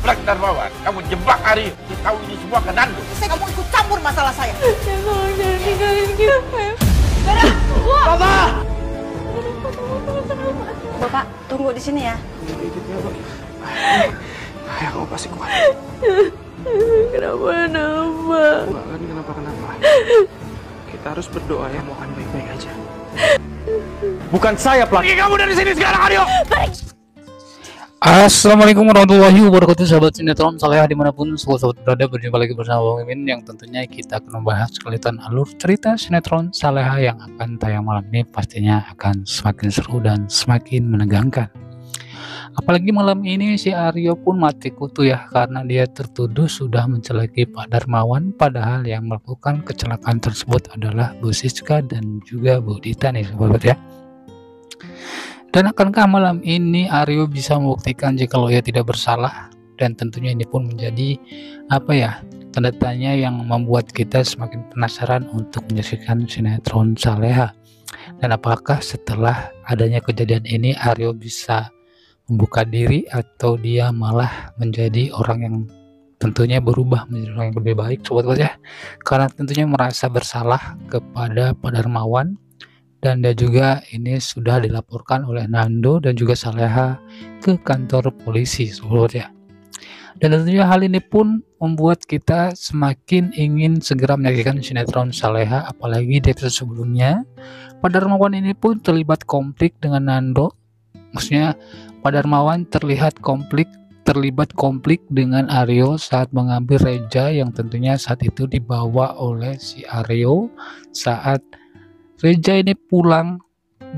Black Darmawan, kamu jebak Aryo. Tahu ini semua ke Nando. Saya nggak mau ikut campur masalah saya. Jangan tinggalin kita. Bapak! Bapak, tunggu di sini ya. Ayah, kamu pasti kuat. Kenapa? Enggak kan kenapa. Kita harus berdoa ya, mau akan baik-baik aja. Bukan saya pelaku. Pergi kamu dari sini sekarang, Aryo! Assalamualaikum warahmatullahi wabarakatuh, sahabat sinetron Saleha dimanapun sobat berada. Berjumpa lagi bersama Bang Mimin yang tentunya kita akan membahas kelanjutan alur cerita sinetron Saleha yang akan tayang malam ini. Pastinya akan semakin seru dan semakin menegangkan. Apalagi malam ini si Aryo pun mati kutu ya, karena dia tertuduh sudah mencelakai Pak Darmawan, padahal yang melakukan kecelakaan tersebut adalah Bu Siska dan juga Bu Dita nih sahabat ya. Dan akankah malam ini Aryo bisa membuktikan jika ia tidak bersalah? Dan tentunya ini pun menjadi tanda tanya yang membuat kita semakin penasaran untuk menyaksikan sinetron Saleha. Dan apakah setelah adanya kejadian ini Aryo bisa membuka diri atau dia malah menjadi orang yang tentunya berubah menjadi orang yang lebih baik sobat-sobat ya, karena tentunya merasa bersalah kepada Pak Darmawan. Dan dia juga ini sudah dilaporkan oleh Nando dan juga Saleha ke kantor polisi sobat ya. Dan tentunya hal ini pun membuat kita semakin ingin segera menyaksikan sinetron Saleha. Apalagi di episode sebelumnya Pak Darmawan ini pun terlibat konflik dengan Nando. Maksudnya Pak Darmawan terlibat konflik dengan Aryo saat mengambil reja yang tentunya saat itu dibawa oleh si Aryo saat reja ini pulang,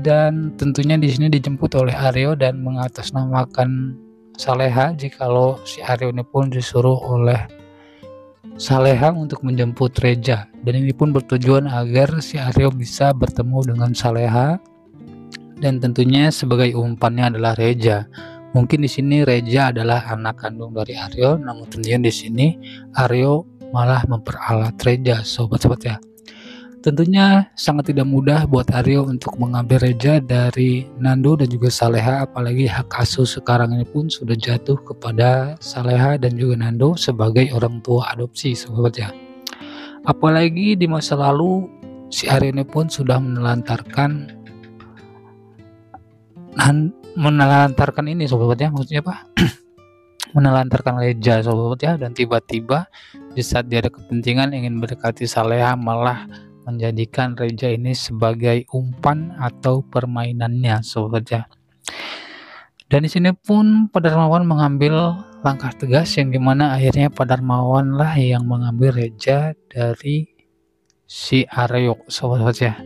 dan tentunya di sini dijemput oleh Aryo dan mengatasnamakan Saleha jikalau si Aryo ini pun disuruh oleh Saleha untuk menjemput reja, dan ini pun bertujuan agar si Aryo bisa bertemu dengan Saleha, dan tentunya sebagai umpannya adalah reja. Mungkin di sini reja adalah anak kandung dari Aryo, namun tentunya di sini Aryo malah memperalat reja sobat-sobat ya. Tentunya sangat tidak mudah buat Aryo untuk mengambil reja dari Nando dan juga Saleha, apalagi hak asuh sekarang ini pun sudah jatuh kepada Saleha dan juga Nando sebagai orang tua adopsi sobat ya. Apalagi di masa lalu si Aryo ini pun sudah menelantarkan ini sobat ya, maksudnya apa? Menelantarkan reja sobat ya, dan tiba-tiba di saat dia ada kepentingan ingin mendekati Saleha malah menjadikan reja ini sebagai umpan atau permainannya sobat ya. Dan di sini pun Pak Darmawan mengambil langkah tegas yang dimana akhirnya Pak Darmawan lah yang mengambil reja dari si Aryo sobat ya.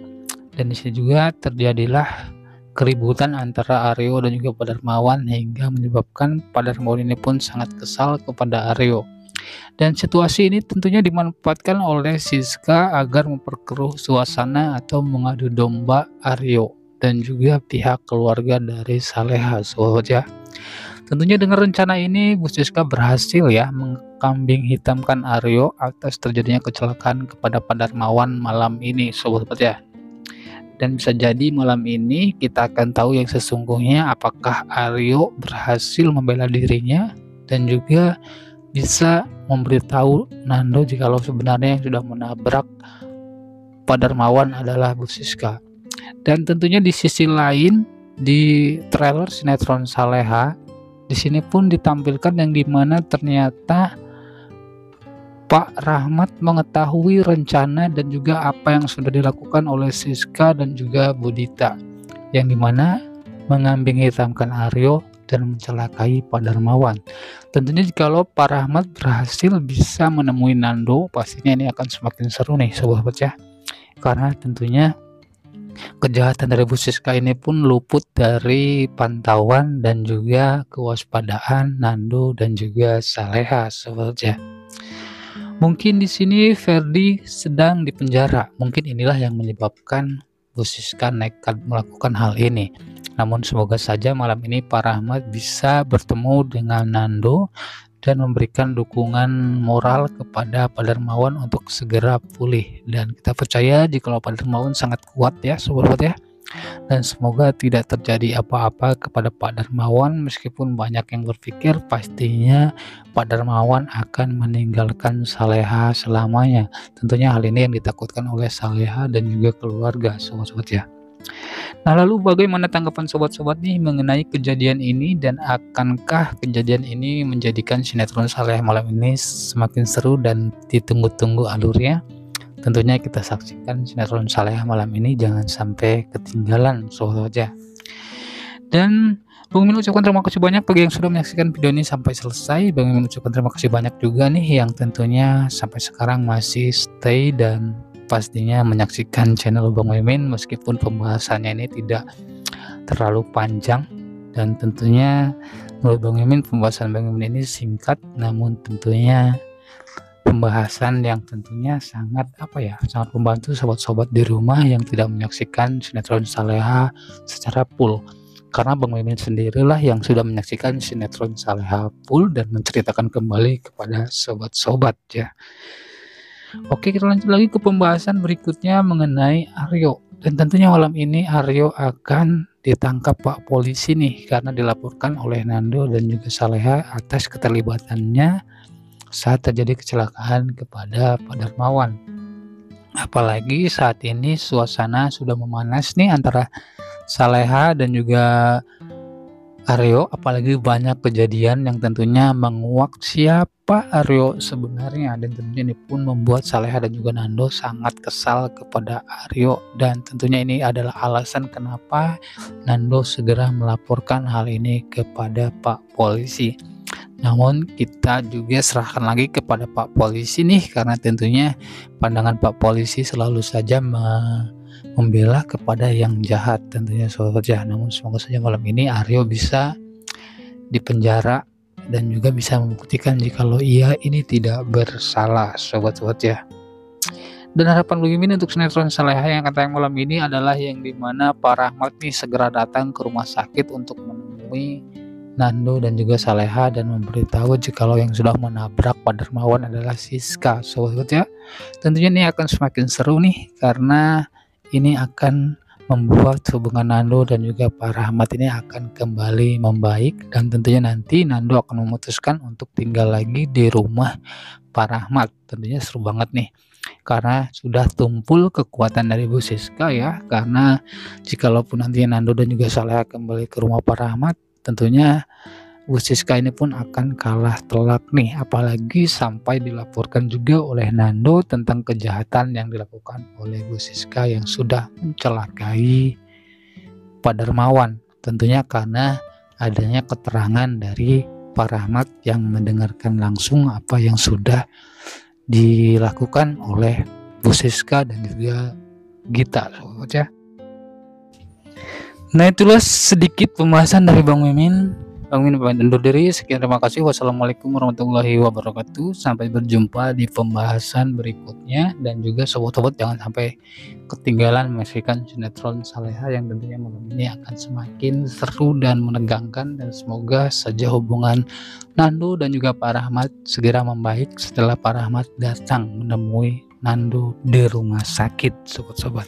Dan di sini juga terjadilah keributan antara Aryo dan juga Pak Darmawan hingga menyebabkan Pak Darmawan ini pun sangat kesal kepada Aryo. Dan situasi ini tentunya dimanfaatkan oleh Siska agar memperkeruh suasana atau mengadu domba Aryo dan juga pihak keluarga dari Saleha sobat ya. Tentunya dengan rencana ini Bu Siska berhasil ya mengkambing hitamkan Aryo atas terjadinya kecelakaan kepada Pak Darmawan malam ini sobat ya. Dan bisa jadi malam ini kita akan tahu yang sesungguhnya, apakah Aryo berhasil membela dirinya dan juga bisa memberitahu Nando jikalau sebenarnya yang sudah menabrak Pak Darmawan adalah Bu Siska. Dan tentunya di sisi lain di trailer sinetron Saleha di sini pun ditampilkan yang dimana ternyata Pak Rahmat mengetahui rencana dan juga apa yang sudah dilakukan oleh Siska dan juga Bu Dita, yang dimana mengambing hitamkan Aryo dan mencelakai Pak Darmawan. Tentunya jikalau Pak Rahmat berhasil bisa menemui Nando, pastinya ini akan semakin seru nih sobat ya, karena tentunya kejahatan dari Bu Siska ini pun luput dari pantauan dan juga kewaspadaan Nando dan juga Saleha sobat ya. Mungkin di sini Ferdi sedang dipenjara, mungkin inilah yang menyebabkan Bu Siska nekat melakukan hal ini. Namun semoga saja malam ini Pak Rahmat bisa bertemu dengan Nando dan memberikan dukungan moral kepada Pak Darmawan untuk segera pulih. Dan kita percaya jika Pak Darmawan sangat kuat ya sobat ya, dan semoga tidak terjadi apa-apa kepada Pak Darmawan. Meskipun banyak yang berpikir pastinya Pak Darmawan akan meninggalkan Saleha selamanya. Tentunya hal ini yang ditakutkan oleh Saleha dan juga keluarga, sobat-sobat ya. Nah, lalu bagaimana tanggapan sobat-sobat nih mengenai kejadian ini, dan akankah kejadian ini menjadikan sinetron Saleha malam ini semakin seru dan ditunggu-tunggu alurnya? Tentunya kita saksikan sinetron Saleha malam ini, jangan sampai ketinggalan sobat ya. Dan Bang Mimin ucapkan terima kasih banyak bagi yang sudah menyaksikan video ini sampai selesai. Bang Mimin ucapkan terima kasih banyak juga nih yang tentunya sampai sekarang masih stay dan pastinya menyaksikan channel Bang Mimin meskipun pembahasannya ini tidak terlalu panjang. Dan tentunya menurut Bang Mimin pembahasan Bang Mimin ini singkat, namun tentunya pembahasan yang tentunya sangat sangat membantu sobat-sobat di rumah yang tidak menyaksikan sinetron Saleha secara full, karena Bang Mimin sendirilah yang sudah menyaksikan sinetron Saleha full dan menceritakan kembali kepada sobat-sobat ya. Oke, kita lanjut lagi ke pembahasan berikutnya mengenai Aryo, dan tentunya malam ini Aryo akan ditangkap Pak Polisi nih karena dilaporkan oleh Nando dan juga Saleha atas keterlibatannya saat terjadi kecelakaan kepada Pak Darmawan. Apalagi saat ini suasana sudah memanas nih antara Saleha dan juga Aryo, apalagi banyak kejadian yang tentunya menguak siapa Aryo sebenarnya, dan tentunya ini pun membuat Saleha dan juga Nando sangat kesal kepada Aryo, dan tentunya ini adalah alasan kenapa Nando segera melaporkan hal ini kepada Pak Polisi. Namun kita juga serahkan lagi kepada Pak Polisi nih, karena tentunya pandangan Pak Polisi selalu saja membela kepada yang jahat tentunya sobat ya. Namun semoga saja malam ini Aryo bisa dipenjara dan juga bisa membuktikan jikalau ia ini tidak bersalah sobat-sobat ya. Dan harapan Bang Mimin untuk sinetron Saleha yang akan tayang malam ini adalah yang dimana Pak Rahmat nih segera datang ke rumah sakit untuk menemui Nando dan juga Saleha dan memberitahu jikalau yang sudah menabrak Pak Darmawan adalah Siska sobat ya. Tentunya ini akan semakin seru nih, karena ini akan membuat hubungan Nando dan juga Pak Rahmat ini akan kembali membaik, dan tentunya nanti Nando akan memutuskan untuk tinggal lagi di rumah Pak Rahmat. Tentunya seru banget nih, karena sudah tumpul kekuatan dari Bu Siska ya, karena jikalaupun nanti Nando dan juga Saleha kembali ke rumah Pak Rahmat, tentunya Bu Siska ini pun akan kalah telak nih, apalagi sampai dilaporkan juga oleh Nando tentang kejahatan yang dilakukan oleh Bu Siska yang sudah mencelakai Pak Darmawan. Tentunya karena adanya keterangan dari Pak Rahmat yang mendengarkan langsung apa yang sudah dilakukan oleh Bu Siska dan juga Gita ya. Nah, itulah sedikit pembahasan dari Bang Mimin. Bang Mimin pamit undur diri. Sekian, terima kasih. Wassalamualaikum warahmatullahi wabarakatuh. Sampai berjumpa di pembahasan berikutnya, dan juga sobat-sobat jangan sampai ketinggalan menyaksikan sinetron Saleha yang tentunya malam ini akan semakin seru dan menegangkan, dan semoga saja hubungan Nando dan juga Pak Rahmat segera membaik setelah Pak Rahmat datang menemui Nando di rumah sakit sobat-sobat.